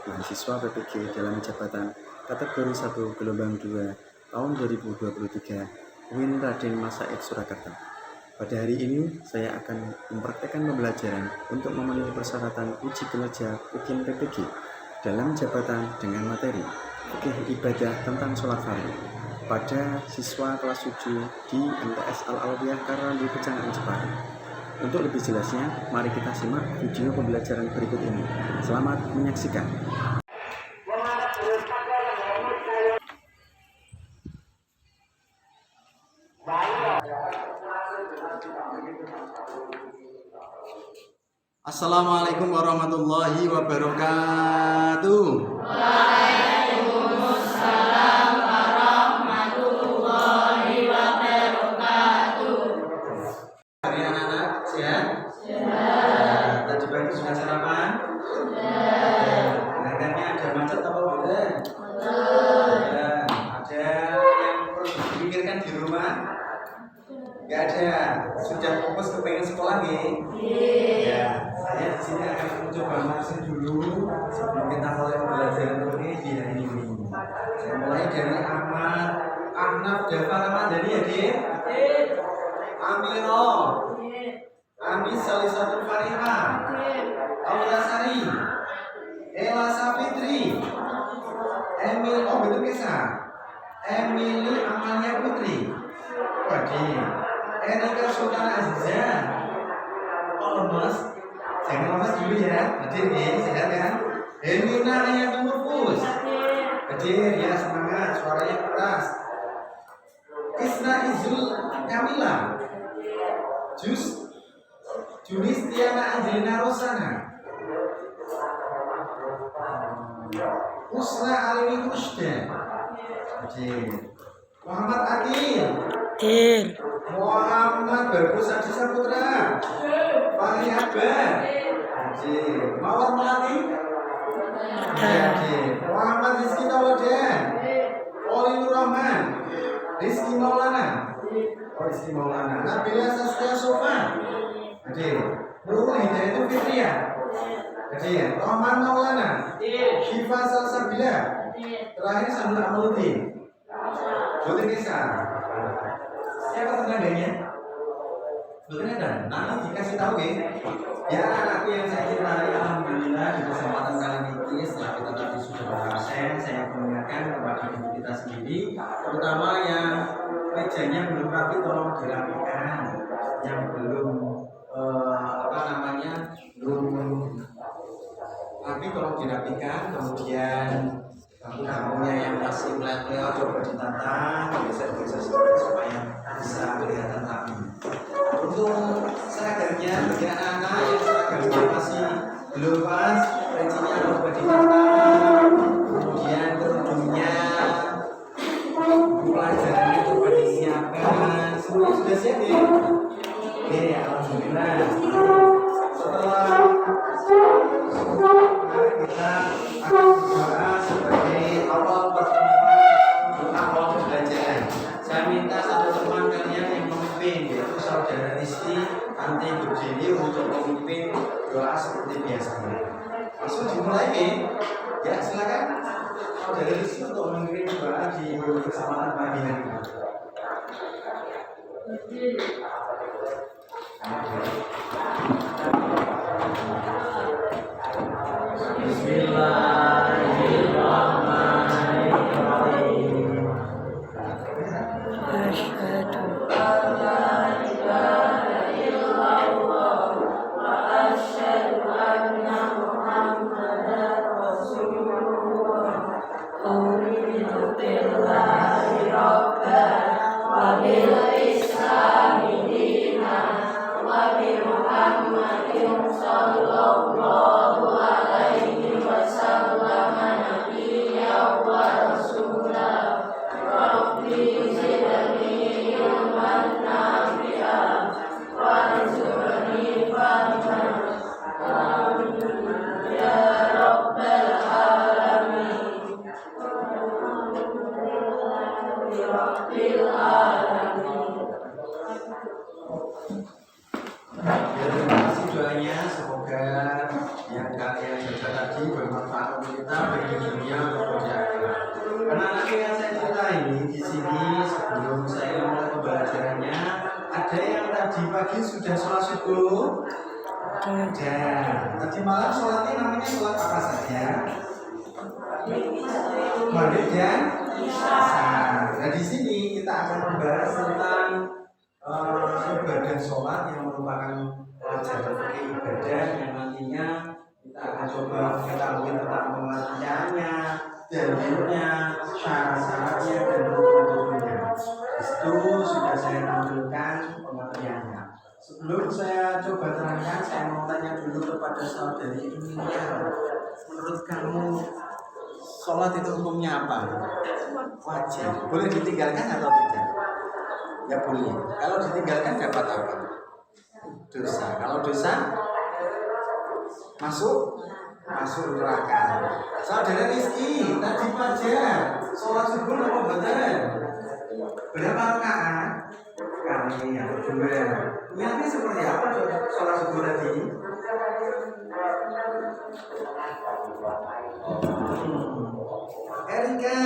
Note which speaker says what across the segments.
Speaker 1: dengan siswa PPG dalam jabatan kategori 1 gelombang 2 tahun 2023 UIN Raden Masaid Surakarta. Pada hari ini saya akan mempraktekkan pembelajaran untuk memenuhi persyaratan uji kinerja UKIN PPG dalam jabatan dengan materi fikih ibadah tentang sholat fardu pada siswa kelas 7 di MTS Al-Alawiyah Karandu Pecangan Jepara. Untuk lebih jelasnya, mari kita simak video pembelajaran berikut ini. Selamat menyaksikan.
Speaker 2: Assalamualaikum warahmatullahi wabarakatuh.
Speaker 3: Waalaikumsalam warahmatullahi wabarakatuh.
Speaker 2: Hari anak-anak sehat?
Speaker 3: Sehat.
Speaker 2: Tadi pagi sudah sarapan?
Speaker 3: Sudah.
Speaker 2: Kelihatannya ada macet apa enggak?
Speaker 3: Betul.
Speaker 2: Ada yang perlu dipikirkan di rumah? Enggak ada. Sudah fokus ke pengen sekolah nih? Ya, saya di sini akan mencoba masuk dulu sebelum kita mulai pembelajaran ini di hari ini. Saya mulai dari Ahmad, Ahnaf, Dava, Ramadhani ya, Dik? Amiro, Amis Salisatul Farihah, Aura Sari, Ella Safitri, Emil, oh betul kisah, Emily Amalia Putri, Wadi, Erika Sultana Aziza, oh lemes, jangan lemes dulu ya, hadir nih, sehat kan? Helmina Hayatul Nufus, hadir ya, semangat, suaranya keras. Isna Izul Kamila, Julistiana Angelina Rosana, Usna Alini Rusda, Muhammad Akil, Muhammad Bagus Adi Saputra, Fahri Akbar, Mawar Melati, Muhammad Rizky Tawadan, Oli Nur Rahman, Rizky Maulana, Nabila Saskia Sofa, Nurul Hidayat Fitria, Rahman Maulana, Syifa Salsabila, terakhir Sanul Amaluddin. Betul kisah. Siapa tetangganya? Betul ada. Nanti dikasih tahu ya anakku yang saya cintai, alhamdulillah di kesempatan kali ini setelah kita tadi sudah berabsen, saya mengingatkan kepada diri kita sendiri, terutama yang mejanya belum rapi tolong dirapikan, yang belum belum rapi tolong dirapikan, kemudian bangku-bangkunya yang masih melihat coba ditata, geser-geser sedikit supaya bisa kelihatan rapi. Untuk seragamnya bagi anak-anak yang seragamnya masih belum pas, pencinya coba ditata, kemudian kerudungnya, buku pelajarannya coba disiapkan. Semua sudah siap ya? Oke, alhamdulillah. Setelah kita akan berdoa sebagai awal pertemuan awal pembelajaran. Saya minta satu teman kalian yang memimpin, yaitu saudara Rizky Anti Bujili, untuk memimpin doa seperti biasanya. Langsung dimulai ya, silakan saudara Rizky untuk mengirim doa di kesempatan pagi hari ini. Bismillahirrahmanirrahim.
Speaker 3: Asyhadu an la ilaha illallah wa asyhadu anna Muhammadar Rasulullah. Amin billahi rabban wa bil islami dinan wa bi Muhammadin sallallahu alaihi wasallam nabiyyan wa rasulah. Rabbi zidni
Speaker 2: Ada yang tadi pagi sudah sholat subuh? Ada. Tadi malam sholatnya namanya sholat apa saja? Maghrib dan Isya. Nah di sini kita akan membahas tentang ibadah sholat yang merupakan pelajaran fikih ibadah yang nantinya kita akan coba mengetahui tentang pengertiannya, dalilnya, syarat-syaratnya dan rukun-rukunnya. Itu sudah saya tampilkan pengertiannya. Sebelum saya coba terangkan, saya mau tanya dulu kepada saudari ini, menurut kamu sholat itu hukumnya apa? Wajib. Boleh ditinggalkan atau tidak? Ya boleh. Kalau ditinggalkan dapat apa? Dosa. Kalau dosa masuk neraka. Saudara Rizky, tadi fajar sholat subuh apa betul? Berapa rakaat? Kami yang kedua. Niatnya seperti apa sholat subuh tadi? Erika,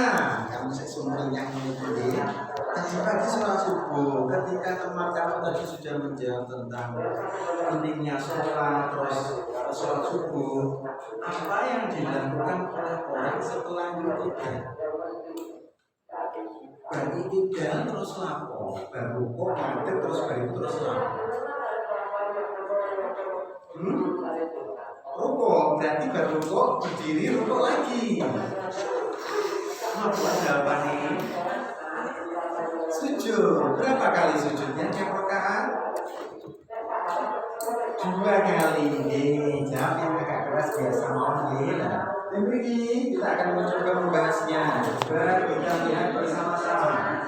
Speaker 2: kamu sesungguhnya ini tadi pagi sholat subuh. Ketika teman kamu tadi sudah menjawab tentang pentingnya sholat, terus sholat subuh, apa yang dilakukan oleh orang setelah itu? Bagi tidak terus lapor, baru kok ngadep terus balik terus lapor. Rukuk, berarti baru kok berdiri rukuk lagi. Apa jawabannya? Sujud. Berapa kali sujudnya tiap rakaat? 2 kali. Jawab yang agak keras biasa mau lah. Demikian kita akan mencoba membahasnya. Coba kita lihat bersama-sama.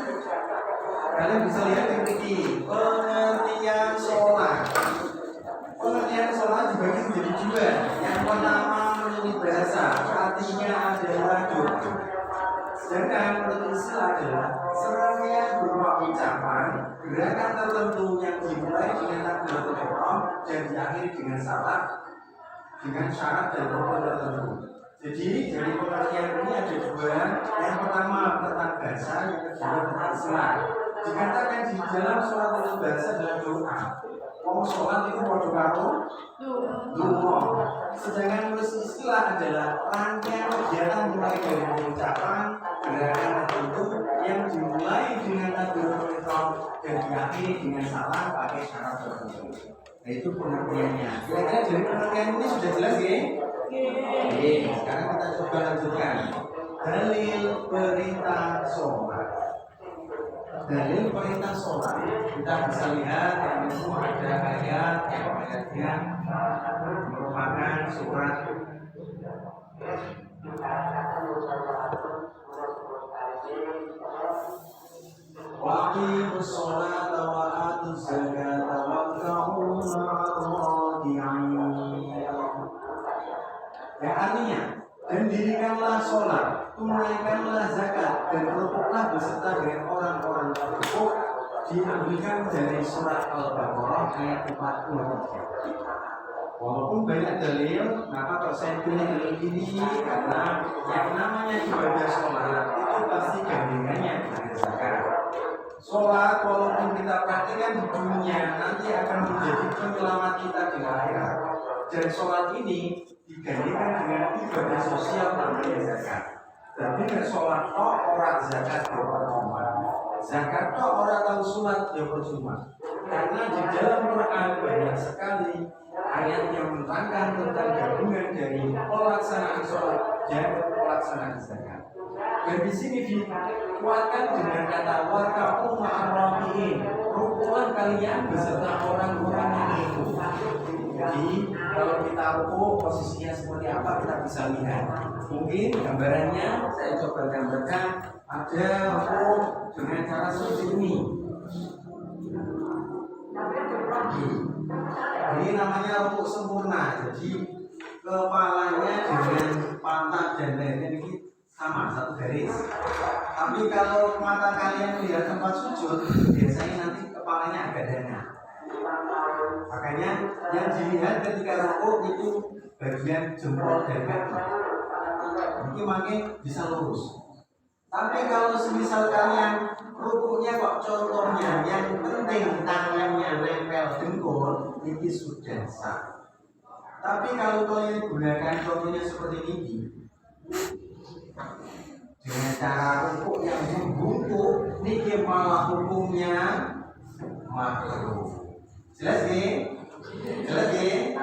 Speaker 2: Kalian bisa lihat demikian pengertian sholat. Pengertian sholat dibagi menjadi 2. Yang pertama menurut bahasa, artinya adalah doa. Sedangkan menurut istilah adalah serangkaian berupa ucapan, gerakan tertentu yang dimulai dengan takbiratul ihram dan diakhiri dengan salat, dengan syarat dan rukun tertentu. Jadi dari pengertian ini ada 2. Yang pertama tentang bahasa, yang kedua tentang istilah. Dikatakan di dalam sholat itu bahasa adalah doa. Mau sholat itu mau karo doa. Sedangkan menurut istilah adalah rangkaian kegiatan mulai dari pengucapan, gerakan tertentu yang dimulai dengan takbiratul ihram dan diakhiri dengan salam pakai syarat tertentu. Nah itu pengertiannya. Kira-kira dari pengertian ini sudah jelas ya? Oke, sekarang kita coba lanjutkan. Dalil perintah sholat. Dalil perintah sholat kita bisa lihat yang itu ada ayat yang ayatnya merupakan surat Waqimus sholata wa atuz zakata warka'u ma'ar raki'in. Yang artinya, dan dirikanlah sholat, tunaikanlah zakat, dan rukuklah beserta dengan orang-orang rukuk. Diambilkan dari surat Al-Baqarah ayat 43. Walaupun banyak dalil, kenapa kok saya pilih dalil ini? Karena yang namanya ibadah sholat itu pasti gandingannya dengan zakat. Sholat walaupun kita praktikkan di dunia nanti akan menjadi penyelamat kita di akhirat. Dan sholat ini digandingkan dengan ibadah sosial namanya zakat. Tapi kan sholat toh orang zakat percuma, zakat toh orang tahu sholat ya percuma. Karena di dalam Quran banyak sekali ayat yang menerangkan tentang gabungan dari pelaksanaan sholat dan pelaksanaan zakat. Dan di sini dikuatkan dengan kata warka'u ma'ar raki'in. Rukulah kalian beserta orang-orang yang itu. Jadi kalau kita rukuk posisinya seperti apa kita bisa lihat. Mungkin gambarannya saya coba gambarkan ada rukuk dengan cara seperti ini. Ini namanya rukuk sempurna. Jadi kepalanya dengan pantat dan lehernya ini sama satu garis. Tapi kalau mata kalian melihat tempat sujud, biasanya nanti kepalanya agak dana. Makanya yang dilihat ketika rukuk itu bagian jempol dan kaki. Ini makin bisa lurus. Tapi kalau semisal kalian rukuknya kok contohnya yang penting tangannya nempel dengkul, ini sudah sah. Tapi kalau kalian gunakan contohnya seperti ini, dengan cara rukuk yang membungkuk, ini malah hukumnya makruh. Jelas ya? Jelas ya?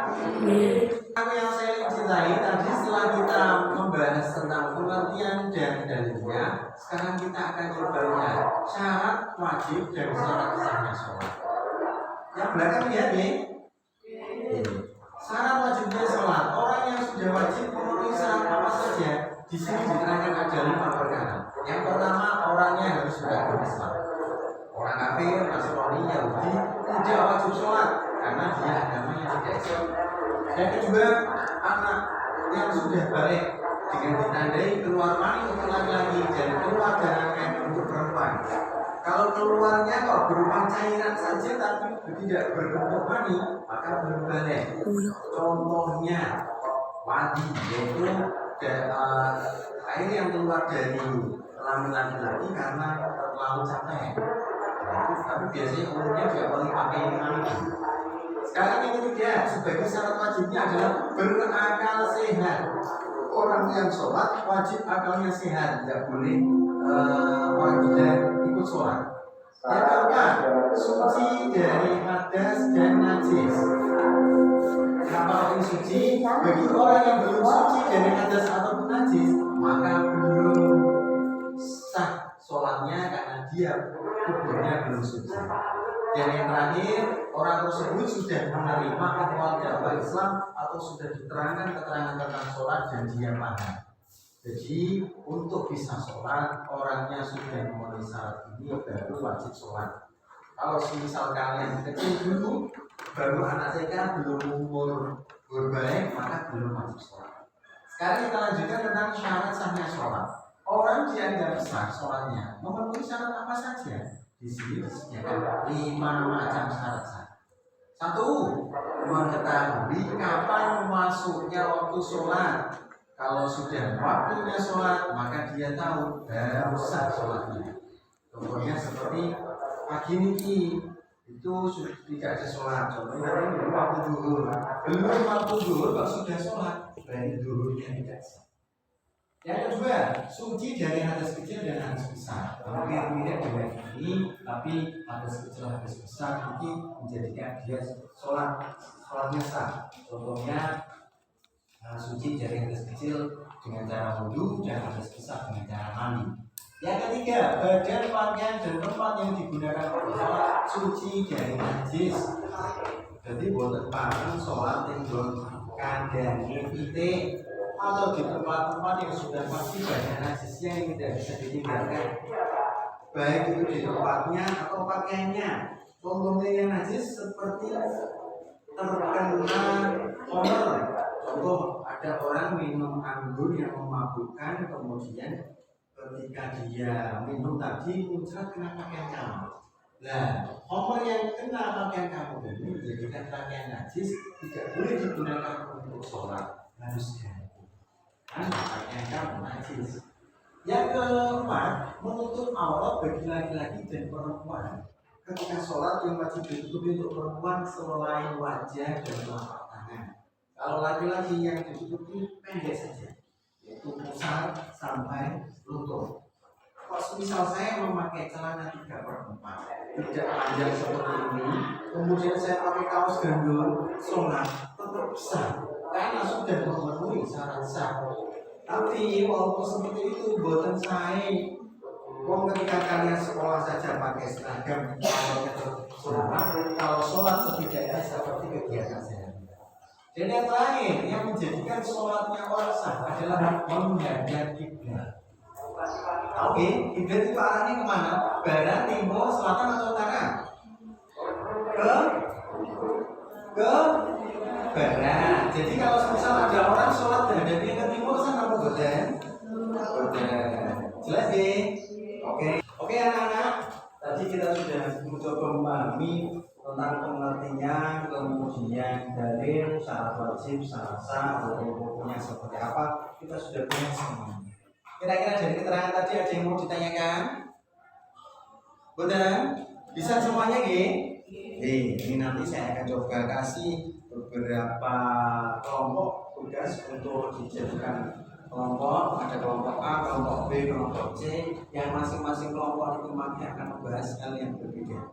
Speaker 2: Apa yang saya cintai tadi setelah kita membahas tentang pengertian dan dalilnya, sekarang kita akan coba lihat syarat wajib dan syarat sahnya sholat. Yang belakang lihat nih. Syarat wajibnya sholat, orang yang sudah wajib memenuhi syarat apa saja, di sini diterangkan ada 5 perkara. Yang pertama, orangnya harus sudah berislam. Orang kafir, Nasrani, Yahudi tidak wajib sholat karena dia agamanya tidak Islam. Yang kedua, anak yang sudah balik dengan ditandai keluar mani untuk laki-laki dan keluar darahnya untuk perempuan. Kalau keluarnya kok berupa cairan saja tapi tidak berbentuk mani, maka belum balik. Contohnya wadi, yaitu air yang keluar dari kelamin laki-laki karena terlalu capek. Tapi biasanya umumnya juga paling pakai mani. Sekarang yang ketiga, sebagai syarat wajibnya adalah berakal sehat. Orang yang sholat wajib akalnya sehat, tidak boleh orang gila ikut sholat. Yang keempat, suci dari hadas dan najis. Kenapa orang suci? Bagi orang yang belum suci dari hadas atau najis, maka belum sah sholatnya karena dia tubuhnya belum suci. Dan yang terakhir, orang tersebut sudah menerima akwal dakwah Islam atau sudah diterangkan keterangan tentang sholat dan dia paham. Jadi untuk bisa sholat, orangnya sudah memenuhi syarat ini baru wajib sholat. Kalau misal kalian kecil dulu, baru anak TK belum umur berbalik, maka belum wajib sholat. Sekarang kita lanjutkan tentang syarat sahnya sholat. Orang dianggap sah sholatnya memenuhi syarat apa saja? Di sini disediakan 5 macam syarat sah. 1. Mengetahui kapan masuknya waktu sholat. Kalau sudah waktunya sholat, maka dia tahu baru sah sholatnya. Contohnya seperti pagi ini itu sudah tidak ada sholat. Contohnya belum waktu zuhur. Belum waktu zuhur kok sudah sholat, berarti zuhurnya tidak sah. Yang kedua, suci dari hadas kecil dan hadas besar. Hampir mirip dengan ini, tapi hadas kecil hadas besar ini menjadikan dia sholatnya sah. Contohnya suci dari hadas kecil dengan cara wudhu dan hadas besar dengan cara mandi. Yang ketiga, badan, pakaian dan tempat yang digunakan untuk sholat suci dari najis. Jadi buat tempat sholat yang kandang pite atau di tempat-tempat yang sudah pasti banyak najisnya yang tidak bisa ditinggalkan, baik itu di tempatnya atau pakaiannya. Contohnya yang najis seperti terkena homer. Contoh, ada orang minum anggur yang memabukkan, kemudian ketika dia minum tadi muncrat kena pakaian kamu. Nah, homer yang kena pakaian kamu ini menjadikan pakaian najis, tidak boleh digunakan untuk sholat, harus ganti. Pakaian kamu najis. Yang keempat, menutup aurat bagi laki-laki dan perempuan. Ketika sholat yang wajib ditutupi untuk perempuan selain wajah dan telapak tangan. Kalau laki-laki yang ditutupi pendek saja, yaitu pusar sampai lutut. Kalau misal saya memakai celana 3/4, tidak panjang seperti ini, kemudian saya pakai kaos gandul, sholat tetap sah karena sudah memenuhi syarat sah. Tapi walaupun seperti itu, buatan saya, ketika kalian sekolah saja pakai seragam, kalau sholat setidaknya seperti kegiatan sehari. Dan yang terakhir, yang menjadikan sholatnya orang sah adalah menghadap kiblat. Oke, kiblat itu arahnya kemana? Barat, timur, selatan atau utara? Ke barat. Jadi kalau misal ada orang sholat menghadapnya ke timur, sah apa boten? Jelas ya? Oke anak-anak. Tadi kita sudah mencoba memahami tentang pengertian, kemudian dalil, syarat wajib, syarat sah, hukumnya seperti apa. Kita sudah punya semuanya. Kira-kira dari keterangan tadi ada yang mau ditanyakan? Betul? Bisa semuanya nggih? Ini nanti saya akan coba kasih beberapa kelompok tugas untuk dijadikan kelompok. Ada kelompok A, kelompok B, kelompok C. Yang masing-masing kelompok itu nanti akan membahas hal yang berbeda.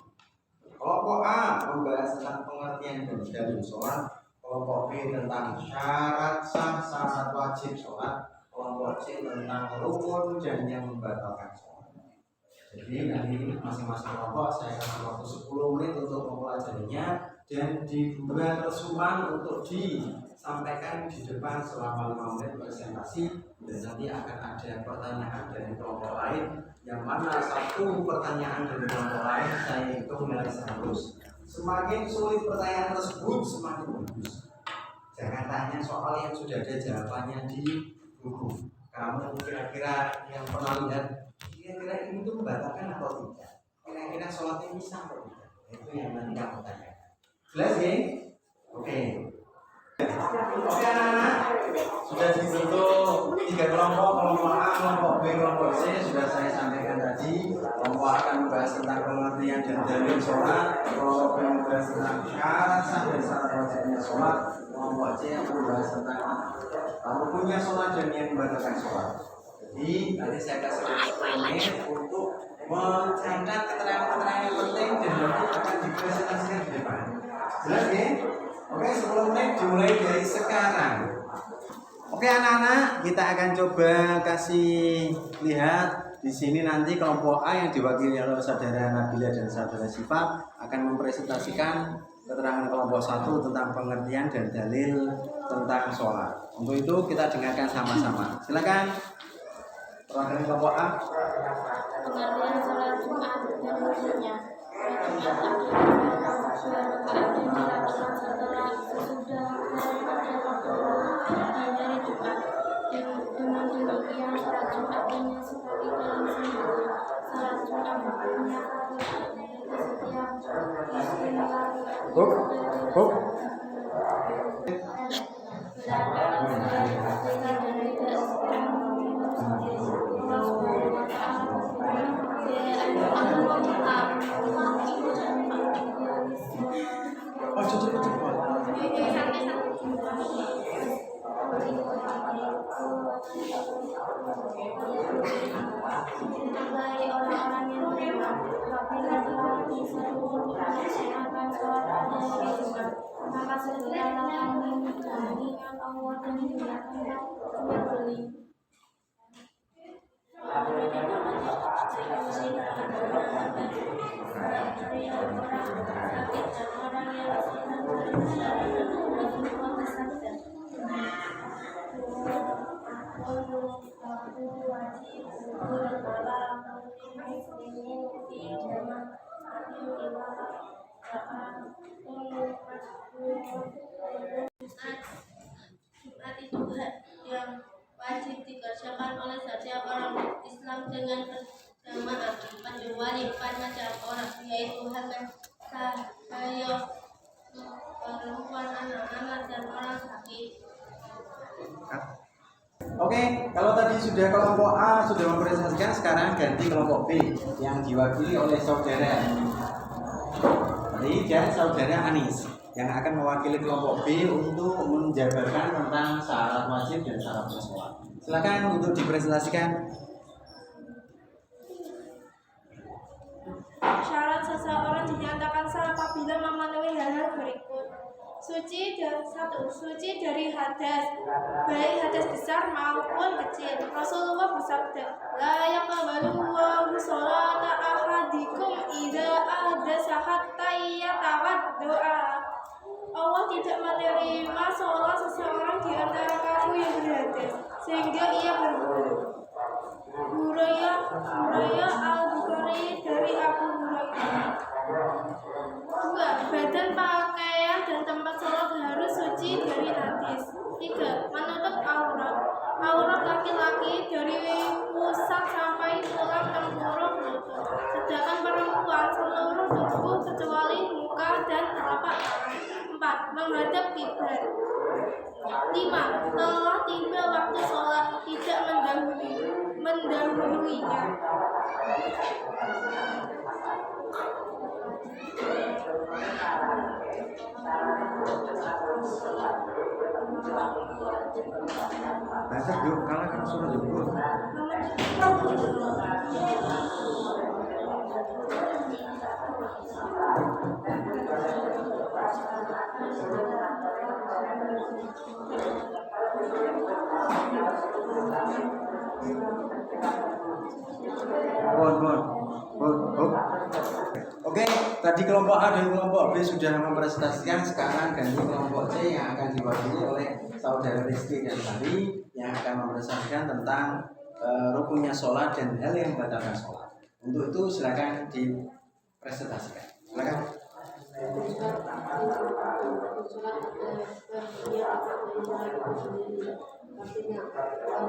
Speaker 2: Kelompok A membahas tentang pengertian dan dalil sholat. Kelompok B tentang syarat sah, syarat wajib sholat. Kelompok C tentang rukun dan yang membatalkan sholat. Jadi nanti masing-masing kelompok saya kasih waktu 10 menit untuk mempelajarinya dan dibuat resuman untuk disampaikan di depan selama 5 menit presentasi, dan nanti akan ada pertanyaan dari kelompok lain yang mana satu pertanyaan dari kelompok lain saya hitung nilai 100. Semakin sulit pertanyaan tersebut semakin bagus. Jangan tanya soal yang sudah ada jawabannya di buku. Kamu kira-kira yang pernah lihat, kira-kira ini tuh membatalkan atau tidak? Kira-kira sholatnya bisa atau tidak? Itu yang nanti kamu tanyakan. Jelas ya? Oke. Oke anak-anak, sudah dibentuk 3 kelompok, kelompok A, kelompok B, kelompok C. Sudah saya sampaikan tadi. Kelompok A akan membahas tentang pengertian dan dalil sholat. Kelompok B membahas tentang syarat sah dan syarat wajibnya sholat. Kelompok C akan membahas tentang rukunnya sholat dan yang membatalkan sholat. Jadi nanti saya kasih 10 menit untuk mencatat keterangan-keterangan yang penting dan nanti akan dipresentasikan di depan. Jelas ya? Oke, 10 menit dimulai dari sekarang. Oke anak-anak, kita akan coba kasih lihat di sini nanti kelompok A yang diwakili oleh saudara Nabila dan saudara Syifa akan mempresentasikan keterangan kelompok 1 tentang pengertian dan dalil tentang sholat. Untuk itu kita dengarkan sama-sama. Silakan. Perwakilan kelompok A.
Speaker 3: Pengertian sholat Jumat dan rukunnya. Jumat adalah 2 rakaat yang dilakukan setelah sesudah pada waktu dan dari Jumat. Dengan demikian sholat Jumat hanya sekali dalam seminggu. Sholat Jumat punya satu yaitu setiap bagi orang-orang yang beriman, apabila telah disuruh melaksanakan sholat pada hari Jumat, maka segeralah kamu mengingat Allah dan hendaklah jual beli. Jumat itu hak yang wajib dikerjakan oleh setiap orang Islam dengan berjamaah kecuali 4 macam orang, yaitu hak saya, perempuan, anak-anak, dan orang sakit.
Speaker 2: Oke, kalau tadi sudah kelompok A sudah mempresentasikan, sekarang ganti kelompok B yang diwakili oleh saudara Ali dan saudara Anis yang akan mewakili kelompok B untuk menjabarkan tentang syarat wajib dan syarat sholat. Silakan untuk dipresentasikan.
Speaker 4: Syarat seseorang dinyatakan sah apabila memenuhi hal-hal berikut. Suci dari hadas, baik hadas besar maupun kecil. Rasulullah bersabda, la yaqbalu Allahu sholata ahadikum idza ahdasa hatta yatawaddoa. Allah tidak menerima sholat seseorang di antara kamu yang berhadas sehingga ia berwudu. Hurairah Al-Bukhari dari Abu Hurairah. 2. Badan, pakaian, dan tempat sholat harus suci dari najis. 3. Menutup aurat. Aurat laki-laki dari pusat sampai tulang tengkorak lutut. Sedangkan perempuan seluruh tubuh kecuali muka dan telapak tangan. 4. Menghadap kiblat. 5. Telah tiba waktu sholat, tidak mendahului.
Speaker 1: Baca yuk, kalah kan suruh yuk. Oke, tadi kelompok A dan kelompok B sudah mempresentasikan. Sekarang ganti kelompok C yang akan diwakili oleh saudara Rizky dan Sari yang akan mempresentasikan tentang rukunnya sholat dan hal yang membatalkan sholat. Untuk itu silakan dipresentasikan. Silakan.
Speaker 3: Artinya, Allah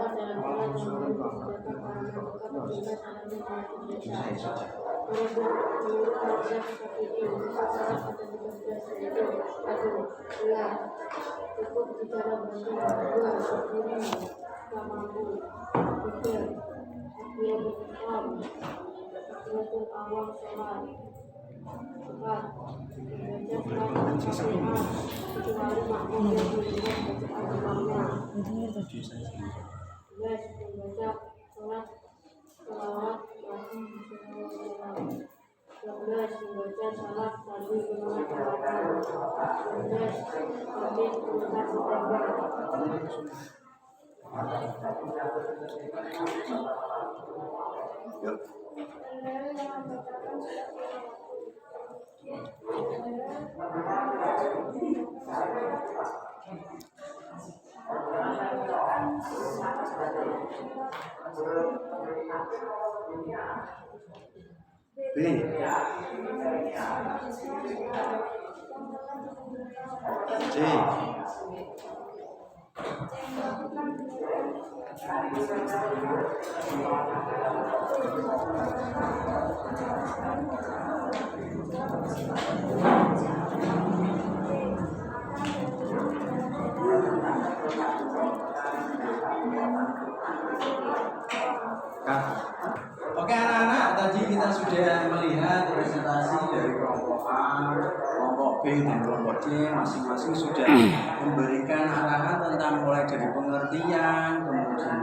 Speaker 3: dalam cukup di dalam dua berdiri tak mampu tiga dia berkembang betul awal sholat empat membaca surat Al-Fatihah kecuali makmum yang beriman bacaan imamnya 11 membaca sholat selawat Rasul SAW 12 membaca salat sambil menolak belakang 13 habis menolak belakang.
Speaker 1: B. C. Oke anak-anak, tadi kita sudah melihat presentasi dari kelompok A, kelompok B, dan kelompok C. Masing-masing sudah memberikan arahan tentang mulai dari pengertian, kemudian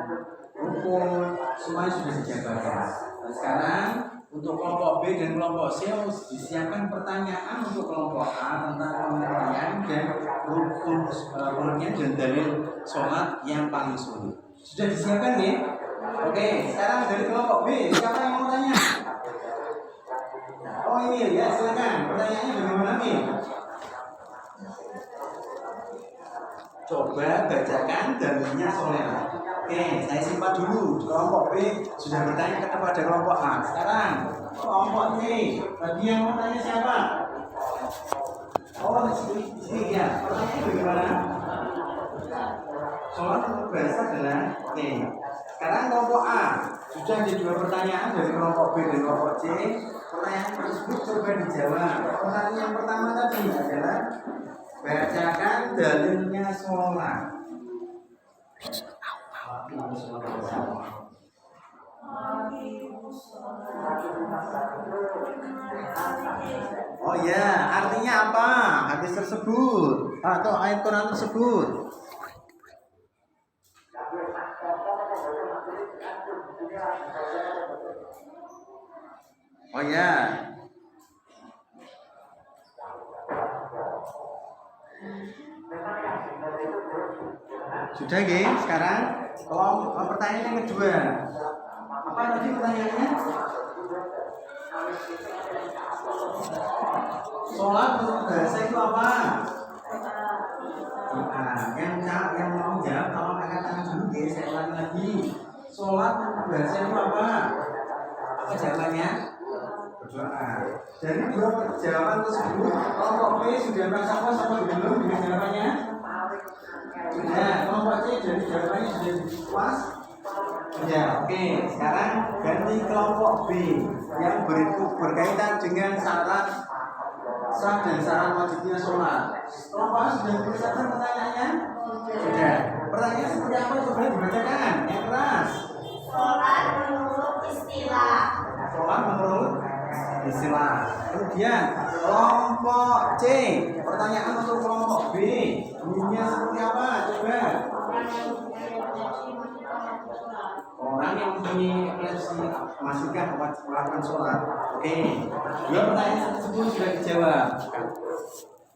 Speaker 1: rukun, semuanya sudah dijabarkan. Dan sekarang untuk kelompok B dan kelompok C disiapkan pertanyaan untuk kelompok A tentang pengertian dan rukun pengertian dan dalil sholat yang paling sulit. Sudah disiapkan nih? Oke, sekarang dari kelompok B, siapa yang mau tanya? Oh ini ya, silakan. Pertanyaannya bagaimana nih? Coba bacakan dalilnya Soleh. Oke, saya simpan dulu. Kelompok B sudah bertanya kepada kelompok A. Sekarang kelompok C, bagi yang mau tanya siapa? Oh, di sini ya. Pertanyaannya bagaimana? Sholat untuk bahasa adalah oke. Sekarang kelompok A sudah ada dua pertanyaan dari kelompok B dan kelompok C. Pertanyaan tersebut coba dijawab. Pertanyaan yang pertama tadi adalah bacakan dalilnya sholat. Oh ya, artinya apa? Hadis tersebut atau ayat Quran tersebut? Oh ya. Sudah nggih, sekarang pertanyaan yang kedua. Apa tadi pertanyaannya? Sholat menurut bahasa itu apa? Yang mau jawab tolong angkat tangan dulu guys, saya ulangi lagi. Sholat menurut bahasa itu apa? Apa jawabannya? Berdoa. Dari dua jawaban tersebut, kelompok B sudah merasa puas atau belum dengan jawabannya? Sudah. Kelompok C dari jawabannya sudah puas? Ya, oke. Sekarang ganti kelompok B yang berkaitan dengan syarat sah dan syarat wajibnya sholat. Kelompok A sudah mempersiapkan pertanyaannya? Sudah. Pertanyaan seperti apa? Coba dibacakan. Yang keras.
Speaker 3: Sholat menurut istilah.
Speaker 1: Sholat menurut
Speaker 2: istilah. Kemudian kelompok C. Pertanyaan untuk kelompok B. Bunyinya seperti apa? Coba. Orang yang mempunyai epilepsi masihkah melakukan sholat? Oke. Dua pertanyaan tersebut sudah dijawab.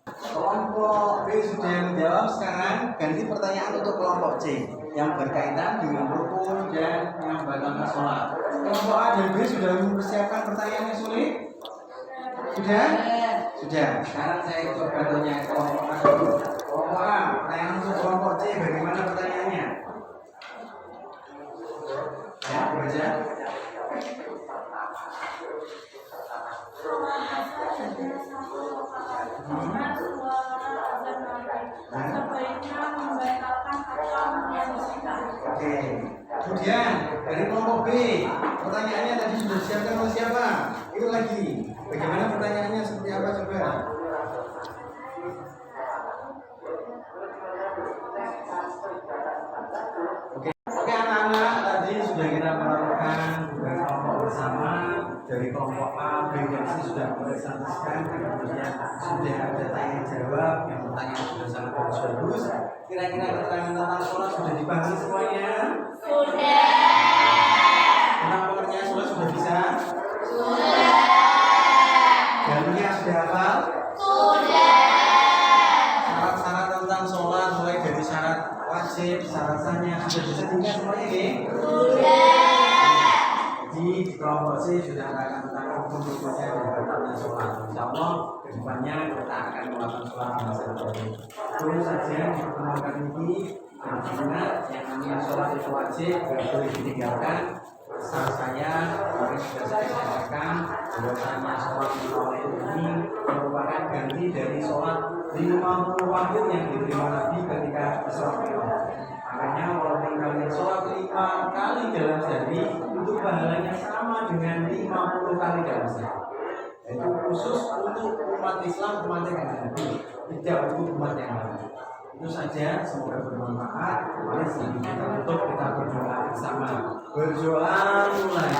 Speaker 2: Kelompok B sudah menjawab. Sekarang ganti pertanyaan untuk kelompok C yang berkaitan dengan rukun dan yang batalkan sholat. Kelompok A dan B sudah mempersiapkan pertanyaan yang sulit? Sudah? Sudah. Sekarang saya coba tanya kelompok A dulu. Kelompok A, pertanyaan untuk kelompok C bagaimana pertanyaannya? Ya, baca.
Speaker 4: Sebaiknya membatalkan atau menyaksikan.
Speaker 2: Oke. Kemudian dari kelompok B, pertanyaannya tadi sudah disiapkan oleh siapa? Itu lagi. Bagaimana pertanyaannya seperti apa coba? Oke anak-anak, tadi sudah kita melakukan beberapa kelompok bersama dari kelompok A, B, dan C sudah dipresentasikan, kemudian sudah ada tanya jawab, yang pertanyaan sudah sangat bagus. Kira-kira keterangan tentang sholat sudah dipahami semuanya?
Speaker 4: Sudah.
Speaker 2: Tentang pengertian sholat sudah bisa? Dalilnya sudah hafal? Syarat-syarat tentang sholat mulai dari syarat wajib, syarat sahnya sudah bisa diingat semuanya, geng? Jadi di kelompok C sudah akan tentang rukun-rukunnya dan batalnya sholat. Insya Allah kedepannya kita akan melakukan sholat di masa depan. Terus saja di pertemuan kali ini ingat yang namanya sholat itu wajib, tidak boleh ditinggalkan. Asal saya kemarin sudah saya sampaikan bahwasanya sholat lima waktu ini merupakan ganti dari sholat 50 waktu yang diterima Nabi ketika Isra Mi'raj. Makanya walaupun kalian sholat 5 kali dalam sehari itu pahalanya sama dengan 50 kali dalam sehari. Itu khusus untuk umat Islam, umat yang Nabi, tidak untuk umat yang lain. Itu saja, semoga bermanfaat. Mari sebelum kita tutup, kita berdoa bersama. Berdoa mulai.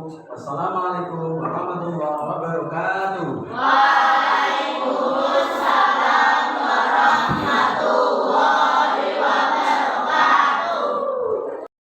Speaker 2: Wassalamualaikum warahmatullahi wabarakatuh.
Speaker 4: Waalaikumsalam.